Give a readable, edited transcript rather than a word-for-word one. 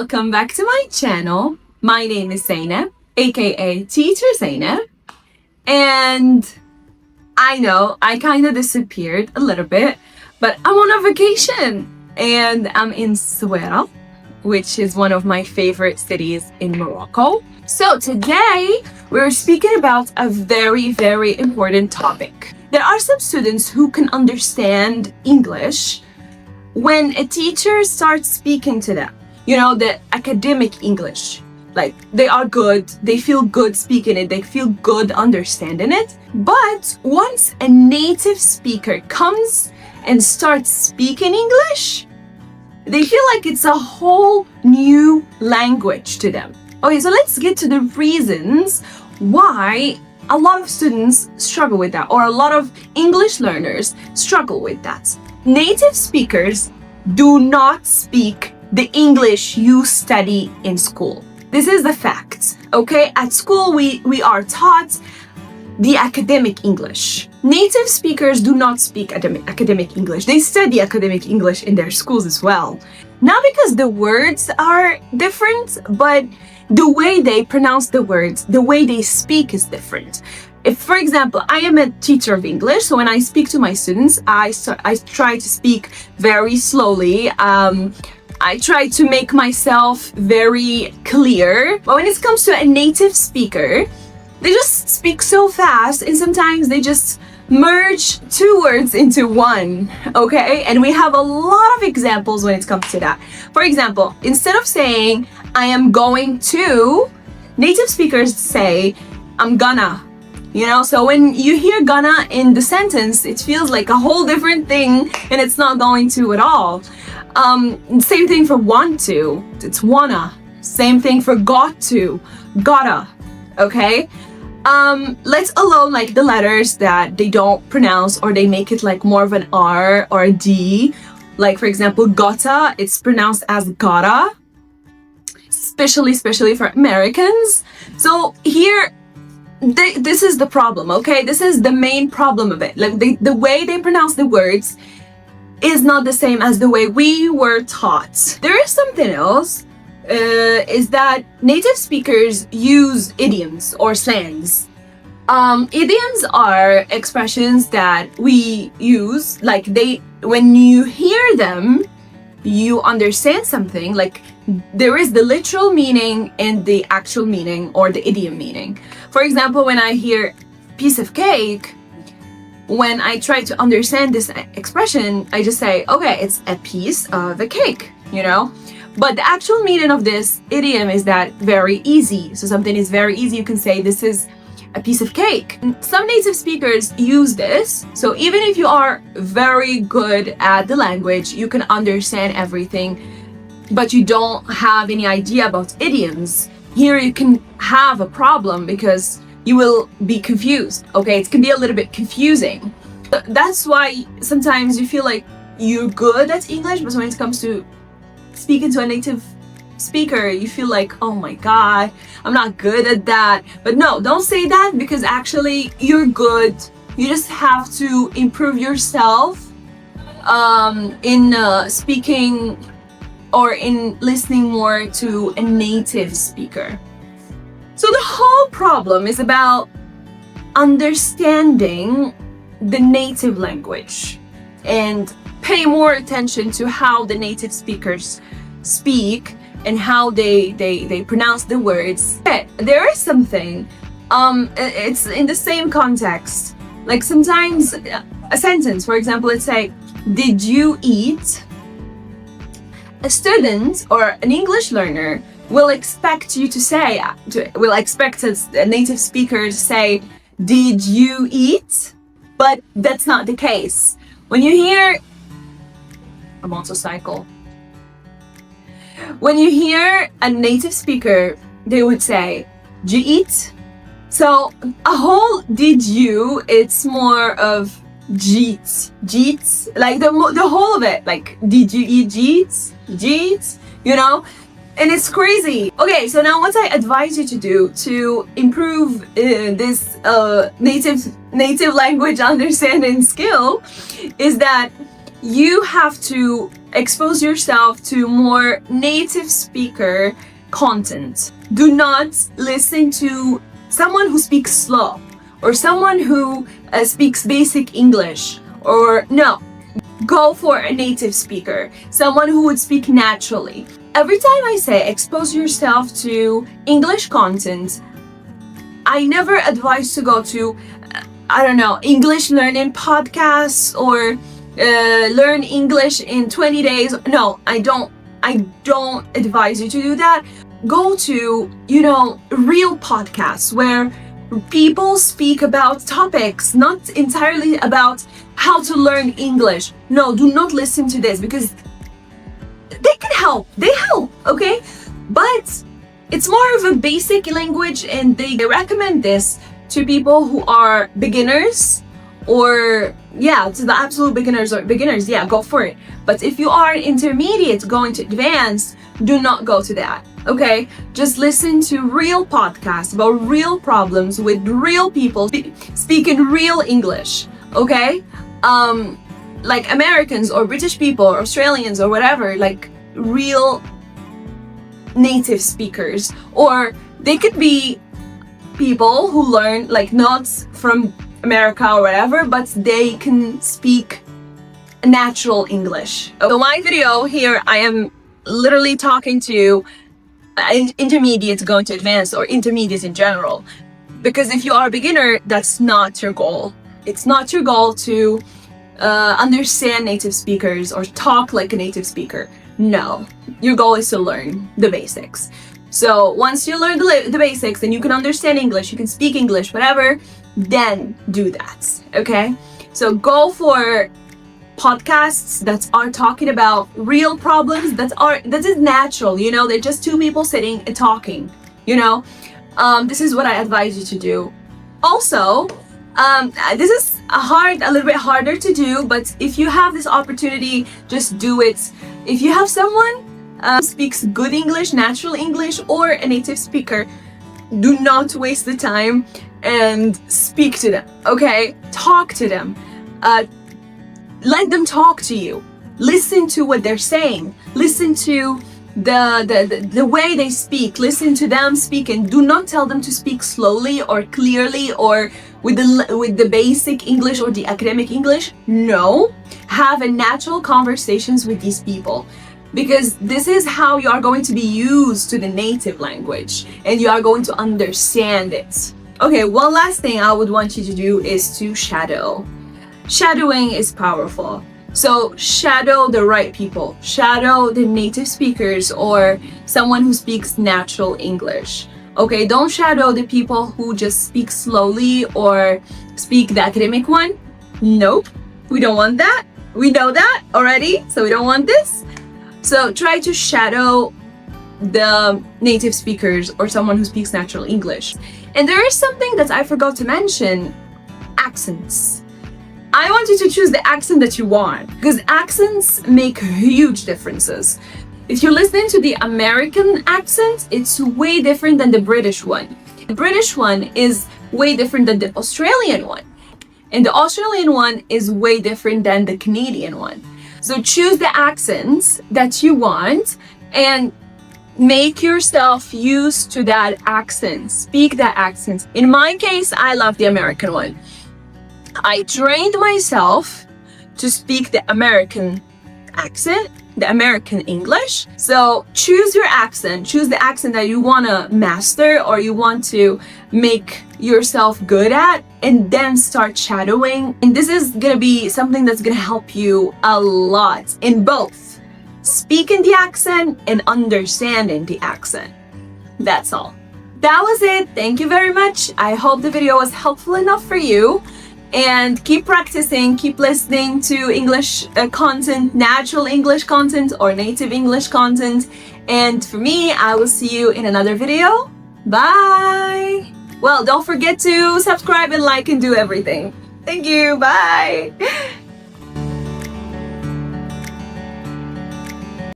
welcome back to my channel. My name is Zainab, aka Teacher Zainab, and I know I kind of disappeared a little bit, but I'm on a vacation and I'm in Souera, which is one of my favorite cities in Morocco. So today we're speaking about a very, very important topic. There are some students who can understand English when a teacher starts speaking to them. You know, the academic English. Like, they are good, they feel good speaking it, they feel good understanding it. But once a native speaker comes and starts speaking English, they feel like it's a whole new language to them. Okay, so let's get to the reasons why a lot of students struggle with that, or a lot of English learners struggle with that. Native speakers do not speak the English you study in school. This is the fact, okay? At school, we are taught the academic English. Native speakers do not speak academic English. They study academic English in their schools as well. Not because the words are different, but the way they pronounce the words, the way they speak is different. If, for example, I am a teacher of English, so when I speak to my students, I try to speak very slowly. I try to make myself very clear. But when it comes to a native speaker, they just speak so fast, and sometimes they just merge two words into one, okay? And we have a lot of examples when it comes to that. For example, instead of saying, I am going to, native speakers say, I'm gonna. You know, so when you hear gonna in the sentence, it feels like a whole different thing, and it's not going to at all. Same thing for want to, it's wanna. Same thing for got to, gotta, okay? Let's alone like the letters that they don't pronounce, or they make it like more of an R or a D. Like, for example, gotta, it's pronounced as gotta, especially for Americans. So here, this is the problem, okay? This is the main problem of it. Like, the way they pronounce the words is not the same as the way we were taught. There is something else, is that native speakers use idioms or slangs. Idioms are expressions that we use, like when you hear them, you understand something, like there is the literal meaning and the actual meaning, or the idiom meaning. For example, when I hear piece of cake, when I try to understand this expression, I just say, okay, it's a piece of a cake, you know? But the actual meaning of this idiom is that very easy. So something is very easy, you can say this is a piece of cake. Some native speakers use this, so even if you are very good at the language, you can understand everything, but you don't have any idea about idioms, here you can have a problem because you will be confused, okay? It can be a little bit confusing. That's why sometimes you feel like you're good at English, but when it comes to speaking to a native speaker, you feel like, oh my god, I'm not good at that. But no, don't say that, because actually you're good. You just have to improve yourself in speaking or in listening more to a native speaker. So the whole problem is about understanding the native language and pay more attention to how the native speakers speak and how they pronounce the words. There is something, it's in the same context. Like sometimes a sentence, for example, let's say, did you eat? A student or an English learner will expect you to say, will expect a native speaker to say, did you eat? But that's not the case. When you hear a motorcycle, when you hear a native speaker, they would say, did you eat? So a whole did you, it's more of jeets, like the whole of it, like did you eat jeets, you know? And it's crazy. Okay, so now what I advise you to do to improve this native language understanding skill is that you have to expose yourself to more native speaker content. Do not listen to someone who speaks slow or someone who speaks basic English, or no. Go for a native speaker, someone who would speak naturally. Every time I say expose yourself to English content, I never advise to go to, English learning podcasts or learn English in 20 days. No, I don't advise you to do that. Go to, real podcasts where people speak about topics, not entirely about how to learn English. No, do not listen to this because they can help. They help, okay? But it's more of a basic language, and they recommend this to people who are beginners, or to the absolute beginners, go for it. But if you are intermediate going to advanced, do not go to that, okay? Just listen to real podcasts about real problems with real people speaking real English, okay? Like Americans or British people or Australians or whatever, like real native speakers. Or they could be people who learn, like, not from America or whatever, but they can speak natural English. So my video here, I am literally talking to intermediate going to advanced, or intermediate in general, because if you are a beginner, that's not your goal. It's not your goal to understand native speakers or talk like a native speaker. No, your goal is to learn the basics. So once you learn the basics and you can understand English, you can speak English, whatever, then do that, okay? So go for podcasts that are talking about real problems that is natural, they're just two people sitting and talking, this is what I advise you to do. Also, this is a little bit harder to do, but if you have this opportunity, just do it. If you have someone speaks good English, natural English, or a native speaker, do not waste the time and speak to them, okay? Talk to them. Let them talk to you. Listen to what they're saying. Listen to the way they speak. Listen to them speak, and do not tell them to speak slowly or clearly or with the basic English or the academic English. No, have a natural conversations with these people, because this is how you are going to be used to the native language and you are going to understand it. Okay, one last thing I would want you to do is to shadow. Shadowing is powerful. So shadow the right people. Shadow the native speakers or someone who speaks natural English. Okay, don't shadow the people who just speak slowly or speak the academic one. Nope, we don't want that. We know that already, so we don't want this. So try to shadow the native speakers or someone who speaks natural English. And there is something that I forgot to mention: accents. I want you to choose the accent that you want, because accents make huge differences. If you're listening to the American accent, it's way different than the British one. The British one is way different than the Australian one. And the Australian one is way different than the Canadian one. So choose the accents that you want and make yourself used to that accent. Speak that accent. In my case, I love the American one. I trained myself to speak the American accent, the American English. So choose your accent. Choose the accent that you want to master or you want to make yourself good at, and then start shadowing. And this is going to be something that's going to help you a lot in both speaking the accent and understanding the accent. That's all. That was it. Thank you very much. I hope the video was helpful enough for you. And keep practicing, keep listening to English content, natural English content or native English content. And for me, I will see you in another video. Bye! Well, don't forget to subscribe and like and do everything. Thank you. Bye!